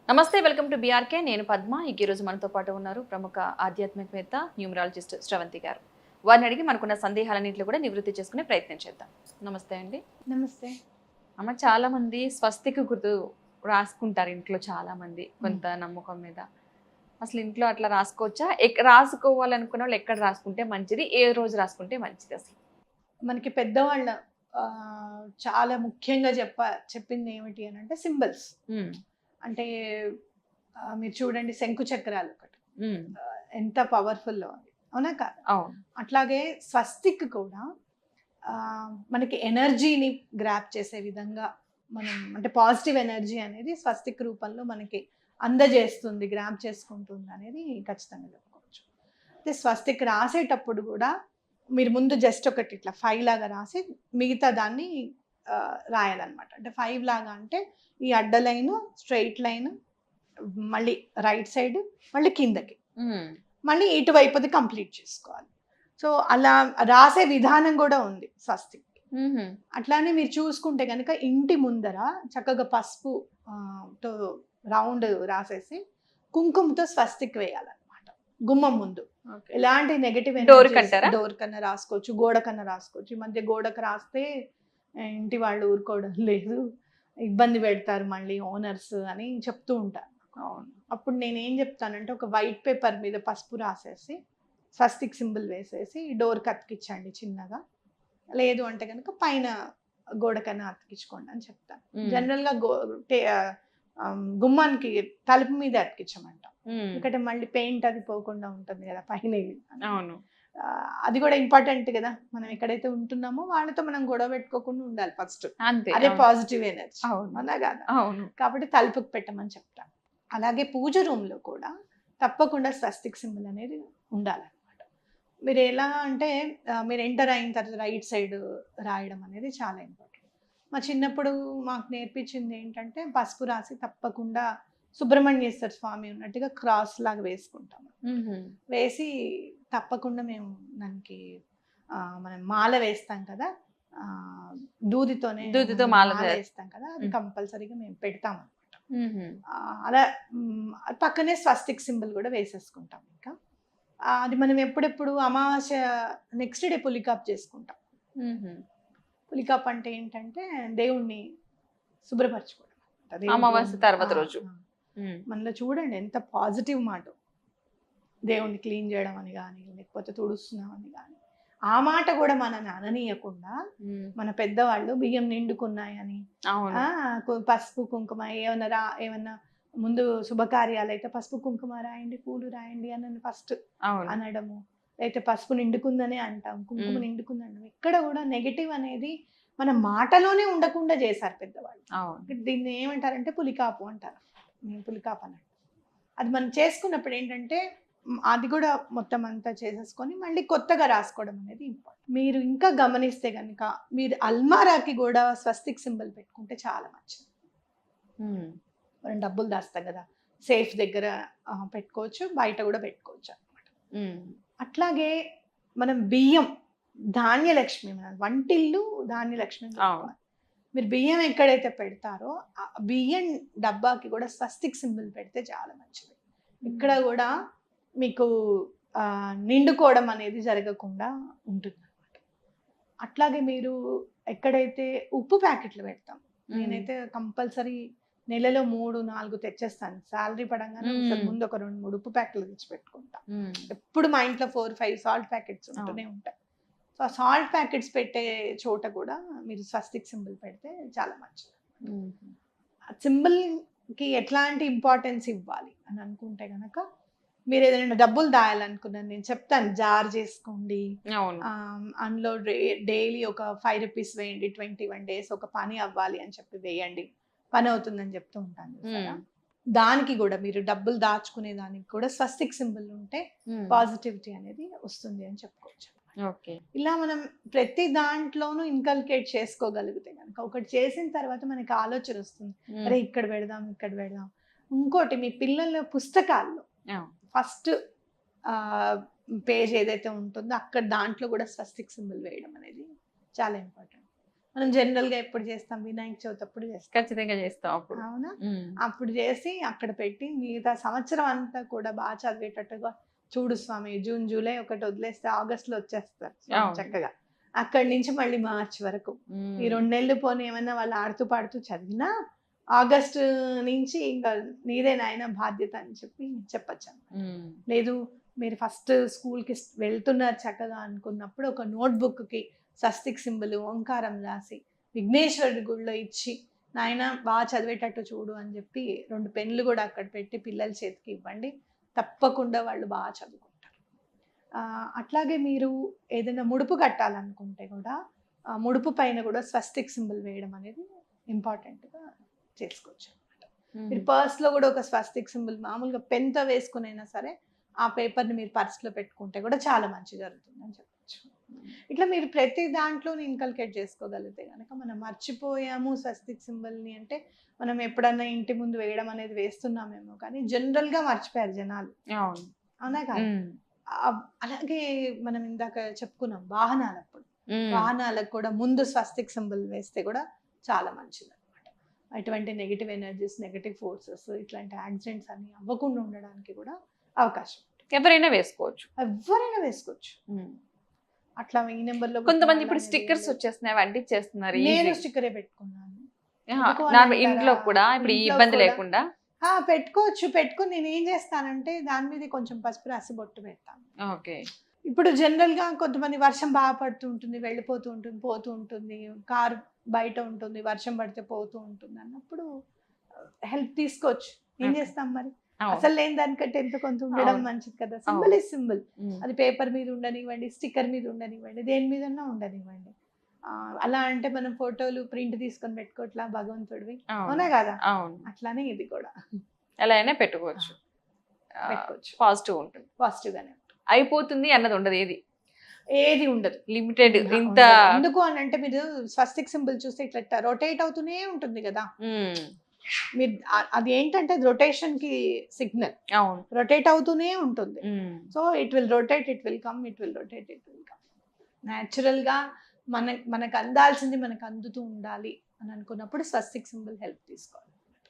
నమస్తే, welcome to BRK. నేను పద్మ. ఈ రోజు మనతో పాటు ఉన్నారు ప్రముఖ ఆధ్యాత్మికవేత్త, న్యూమరాలజిస్ట్ శ్రవంతి గారు. వారిని అడిగి మనకున్న సందేహాలన్నింటిలో కూడా నివృత్తి చేసుకునే ప్రయత్నం చేద్దాం. నమస్తే అండి. నమస్తే అమ్మ, చాలా మంది స్వస్తికి గుర్తు రాసుకుంటారు ఇంట్లో, చాలా మంది కొంత నమ్మకం మీద. అసలు ఇంట్లో అట్లా రాసుకోవచ్చా? రాసుకోవాలనుకున్న వాళ్ళు ఎక్కడ రాసుకుంటే మంచిది, ఏ రోజు రాసుకుంటే మంచిది? అసలు మనకి పెద్దవాళ్ళ చాలా ముఖ్యంగా చెప్పింది ఏమిటి అని అంటే సింబల్స్. అంటే మీరు చూడండి, శంకు చక్రాలు ఒకటి ఎంత పవర్ఫుల్ అది, అవునా కాదు? అట్లాగే స్వస్తిక్ కూడా మనకి ఎనర్జీని గ్రాప్ చేసే విధంగా మనం, అంటే పాజిటివ్ ఎనర్జీ అనేది స్వస్తిక్ రూపంలో మనకి అందజేస్తుంది, గ్రాప్ చేసుకుంటుంది అనేది ఖచ్చితంగా చెప్పుకోవచ్చు. అయితే స్వస్తిక్ రాసేటప్పుడు కూడా మీరు ముందు జస్ట్ ఒకటి ఇట్లా 5 లాగా రాసి మిగతా దాన్ని రాయాలన్నమాట. అంటే 5 లాగా అంటే ఈ అడ్డ లైన్, స్ట్రైట్ లైన్, మళ్ళీ రైట్ సైడ్, మళ్ళీ కిందకి, మళ్ళీ ఇటువైపుది కంప్లీట్ చేసుకోవాలి. సో అలా రాసే విధానం కూడా ఉంది స్వస్తిక్. అట్లానే మీరు చూసుకుంటే కనుక ఇంటి ముందర చక్కగా పసుపు తో రౌండ్ రాసేసి కుంకుమతో స్వస్తిక్ వేయాలన్నమాట. గుమ్మం ముందు ఎలాంటి నెగటివ్ డోర్ కన్నా రాసుకోవచ్చు, గోడ కన్నా రాసుకోవచ్చు. ఈ మధ్య గోడకు రాస్తే ఇంటి వాళ్ళు ఊరుకోవడం లేదు, ఇబ్బంది పెడతారు మళ్ళీ ఓనర్స్ అని చెప్తూ ఉంటారు. అప్పుడు నేనేం చెప్తానంటే, ఒక వైట్ పేపర్ మీద పసుపు రాసేసి స్వస్తిక్ సింబల్ వేసేసి డోర్కి అతికించండి చిన్నగా, లేదు అంటే కనుక పైన గోడ కన్నా అతికించుకోండి అని చెప్తాను. జనరల్గా గుమ్మానికి తలుపు మీద అతికించమంటాం, ఎందుకంటే మళ్ళీ పెయింట్ అది పోకుండా ఉంటుంది కదా పైన. అవును, అది కూడా ఇంపార్టెంట్ కదా. మనం ఎక్కడైతే ఉంటున్నామో వాళ్ళతో మనం గొడవ పెట్టుకోకుండా ఉండాలి ఫస్ట్, అదే పాజిటివ్ ఎనర్జీ, అవునా కదా? కాబట్టి తలుపుకి పెట్టమని చెప్తాను. అలాగే పూజ రూమ్ లో కూడా తప్పకుండా స్వస్తిక్ సింబల్ అనేది ఉండాలన్నమాట. మీరు ఎలా అంటే, మీరు ఎంటర్ అయిన తర్వాత రైట్ సైడ్ రాయడం అనేది చాలా ఇంపార్టెంట్. మా చిన్నప్పుడు మాకు నేర్పించింది ఏంటంటే, పసుపు రాసి తప్పకుండా సుబ్రహ్మణ్యేశ్వర స్వామి ఉన్నట్టుగా క్రాస్ లాగా వేసుకుంటాము. వేసి తప్పకుండా మేము దానికి మనం మాల వేస్తాం కదా, దూదితో మాల వేస్తాం కదా, అది కంపల్సరీగా మేము పెడతాం అనమాట. అలా పక్కనే స్వస్తిక్ సింబల్ కూడా వేసేసుకుంటాం. ఇంకా అది మనం ఎప్పుడెప్పుడు అమావాస్య నెక్స్ట్ డే పులికాప్ చేసుకుంటాం. పులికాప్ అంటే ఏంటంటే దేవుణ్ణి శుభ్రపరచుకోవడం, అమావాస్య తర్వాత రోజు. మనలో చూడండి ఎంత పాజిటివ్ మాట, దేవుణ్ణి క్లీన్ చేయడం అని కానీ, లేకపోతే తుడుస్తున్నాం అని కానీ, ఆ మాట కూడా మనని అననీయకుండా మన పెద్దవాళ్ళు బియ్యం నిండుకున్నాయని, పసుపు కుంకుమ ఏమన్నా ముందు శుభకార్యాలు అయితే పసుపు కుంకుమ రాయండి, పూలు రాయండి అని ఫస్ట్ అనడము, అయితే పసుపు నిండుకుందనే అంటాం, కుంకుమ నిండుకుందంటాం. ఎక్కడ కూడా నెగిటివ్ అనేది మన మాటలోనే ఉండకుండా చేశారు పెద్దవాళ్ళు. దీన్ని ఏమంటారంటే పులికాపు అంటారు. పులికాపు అన్నట్టు అది మనం చేసుకున్నప్పుడు ఏంటంటే, అది కూడా మొత్తం అంతా చేసేసుకొని మళ్ళీ కొత్తగా రాసుకోవడం అనేది ఇంపార్టెంట్. మీరు ఇంకా గమనిస్తే కనుక మీరు అల్మారాకి కూడా స్వస్తిక్ సింబల్ పెట్టుకుంటే చాలా మంచిది. మనం డబ్బులు దాస్తాం కదా, సేఫ్ దగ్గర పెట్టుకోవచ్చు, బయట కూడా పెట్టుకోవచ్చు అనమాట. అట్లాగే మనం బియ్యం, ధాన్యలక్ష్మి, మన వంటిల్లు ధాన్యలక్ష్మి, మీరు బియ్యం ఎక్కడైతే పెడతారో ఆ బియ్యం డబ్బాకి కూడా స్వస్తిక్ సింబల్ పెడితే చాలా మంచిది. ఇక్కడ కూడా మీకు నిండుకోవడం అనేది జరగకుండా ఉంటుంది అనమాట. అట్లాగే మీరు ఎక్కడైతే ఉప్పు ప్యాకెట్లు పెడతాం, నేనైతే కంపల్సరీ నెలలో 3-4 తెచ్చేస్తాను. శాలరీ పడంగానే ముందు ఒక 2-3 ఉప్పు ప్యాకెట్లు తెచ్చి పెట్టుకుంటా. ఎప్పుడు మా ఇంట్లో 4-5 సాల్ట్ ప్యాకెట్స్ ఉంటూనే ఉంటాయి. సో ఆ సాల్ట్ ప్యాకెట్స్ పెట్టే చోట కూడా మీరు స్వస్తిక్ సింబల్ పెడితే చాలా మంచిది. సింబల్కి ఎట్లాంటి ఇంపార్టెన్స్ ఇవ్వాలి అని అనుకుంటే కనుక, మీరు ఏదైనా డబ్బులు దాయాలనుకున్నాను నేను చెప్తాను, జార్ చేసుకోండి, అందులో డైలీ ఒక 5 రూపీస్ వేయండి, 21 days ఒక పని అవ్వాలి అని చెప్పి వేయండి, పని అవుతుందని చెప్తూ ఉంటాను. దానికి కూడా మీరు డబ్బులు దాచుకునే దానికి కూడా స్వస్తిక్ సింబల్ ఉంటే పాజిటివిటీ అనేది వస్తుంది అని చెప్పుకోవచ్చు. ఇలా మనం ప్రతి దాంట్లోనూ ఇన్కల్కేట్ చేసుకోగలిగితే కనుక, ఒకటి చేసిన తర్వాత మనకి ఆలోచన వస్తుంది, అరే ఇక్కడ పెడదాం, ఇక్కడ పెడదాం. ఇంకోటి, మీ పిల్లల పుస్తకాల్లో ఫస్ట్ పేజ్ ఏదైతే ఉంటుందో అక్కడ దాంట్లో కూడా స్వస్తిక్ సింబల్ వేయడం అనేది చాలా ఇంపార్టెంట్. మనం జనరల్ గా ఎప్పుడు చేస్తాం, వినాయక చవితి అప్పుడు చేస్తాం, ఖచ్చితంగా చేస్తాం అప్పుడు. అవునా? అప్పుడు చేసి అక్కడ పెట్టి మిగతా సంవత్సరం అంతా కూడా బాగా చదివేటట్టుగా చూడు స్వామి, జూన్ జూలై ఒకటి వదిలేస్తే ఆగస్ట్ లో వచ్చేస్తారు స్వామి అవును. చక్కగా. అక్కడి నుంచి మళ్ళీ మార్చి వరకు ఈ 2 నెలలు పోనీ ఏమన్నా వాళ్ళు ఆడుతూ పాడుతూ చదివినా ఆగస్ట్ నుంచి ఇంకా నీదే నాయన బాధ్యత అని చెప్పి చెప్పచ్చు. లేదు మీరు ఫస్ట్ స్కూల్కి వెళ్తున్నారు చక్కగా అనుకున్నప్పుడు ఒక నోట్బుక్కి స్వస్తిక్ సింబల్ ఓంకారం రాసి విఘ్నేశ్వరుడి గుడిలో ఇచ్చి నాయన బాగా చదివేటట్టు చూడు అని చెప్పి 2 పెన్నులు కూడా అక్కడ పెట్టి పిల్లల చేతికి ఇవ్వండి, తప్పకుండా వాళ్ళు బాగా చదువుకుంటారు. అట్లాగే మీరు ఏదైనా ముడుపు కట్టాలనుకుంటే కూడా ఆ ముడుపు పైన కూడా స్వస్తిక్ సింబల్ వేయడం అనేది ఇంపార్టెంట్గా చేసుకోవచ్చు అనమాట. మీరు పర్స్లో కూడా ఒక స్వస్తిక్ సింబల్ మామూలుగా పెన్తో వేసుకునైనా సరే ఆ పేపర్ని మీరు పర్స్లో పెట్టుకుంటే కూడా చాలా మంచి జరుగుతుంది అని చెప్పచ్చు. ఇట్లా మీరు ప్రతి దాంట్లో ఇన్కల్కేట్ చేసుకోగలిగితే కనుక మనం మర్చిపోయాము స్వస్తిక్ సింబల్ని అంటే మనం ఎప్పుడన్నా ఇంటి ముందు వేయడం అనేది వేస్తున్నామేమో కానీ జనరల్గా మర్చిపోయారు జనాలు, అవునా కాదు? అలాగే మనం ఇందాక చెప్పుకున్నాం వాహనాలప్పుడు, వాహనాలకు కూడా ముందు స్వస్తిక్ సింబల్ వేస్తే కూడా చాలా మంచిది అనమాట. అటువంటి నెగిటివ్ ఎనర్జీస్, నెగిటివ్ ఫోర్సెస్, ఇట్లాంటి యాక్సిడెంట్స్ అన్ని అవ్వకుండా ఉండడానికి కూడా అవకాశం. ఎవరైనా వేసుకోవచ్చు, ఎవరైనా వేసుకోవచ్చు. అట్లా ఈ నెంబర్లో కొంతమంది ఇప్పుడు స్టిక్కర్స్ వచ్చేస్తున్నాయి, వంటి చేస్తున్నారు. నేను స్టిక్కరే పెట్టుకున్నాను ఇంట్లో కూడా ఇప్పుడు ఈ ఇబ్బంది లేకుండా పెట్టుకోవచ్చు. పెట్టుకుని నేను ఏం చేస్తానంటే దాని మీద కొంచెం పసుపు రాసి బొట్టు పెడతాను. ఓకే. ఇప్పుడు జనరల్ గా కొంతమంది వర్షం బాగా పడుతూ ఉంటుంది, వెళ్ళిపోతూ ఉంటుంది, పోతూ ఉంటుంది, కార్ బయట ఉంటుంది, వర్షం పడితే పోతూ ఉంటుంది అన్నప్పుడు హెల్ప్ తీసుకోవచ్చు. ఏం చేస్తాం మరి, అసలు లేని దానికంటే ఎంత కొంత ఉండడం మంచిది కదా. Symbol is symbol. అది పేపర్ మీద ఉండనివ్వండి, స్టిక్కర్ మీద ఉండనివ్వండి, దేని మీదన్నా ఉండనివ్వండి. అలా అంటే మనం ఫోటోలు ప్రింట్ తీసుకొని పెట్టుకోవట్లా భగవంతుడివి, అవునా కదా? అట్లానే ఇది కూడా ఎలా అయినా పెట్టుకోవచ్చు. పాజిటివ్ ఉంటుంది, పాజిటివ్ గానే అయిపోతుంది అన్నది ఉండదు, ఏది ఉండదు, లిమిటెడ్ ఇంత. ఎందుకు అని అంటే మీరు స్వస్తిక్ సింబల్ చూస్తే ఇట్లా రొటేట్ అవుతూనే ఉంటుంది కదా. మీరు అది ఏంటంటే రొటేషన్ కి సిగ్నల్, అవును, రొటేట్ అవుతూనే ఉంటుంది. So it will rotate, it will come, it will rotate, it will come. Natural గా మనకు అందాల్సింది మనకు అందుతూ ఉండాలి అని అనుకున్నప్పుడు స్వస్తిక్ సింబల్ హెల్ప్ తీసుకోవాలి.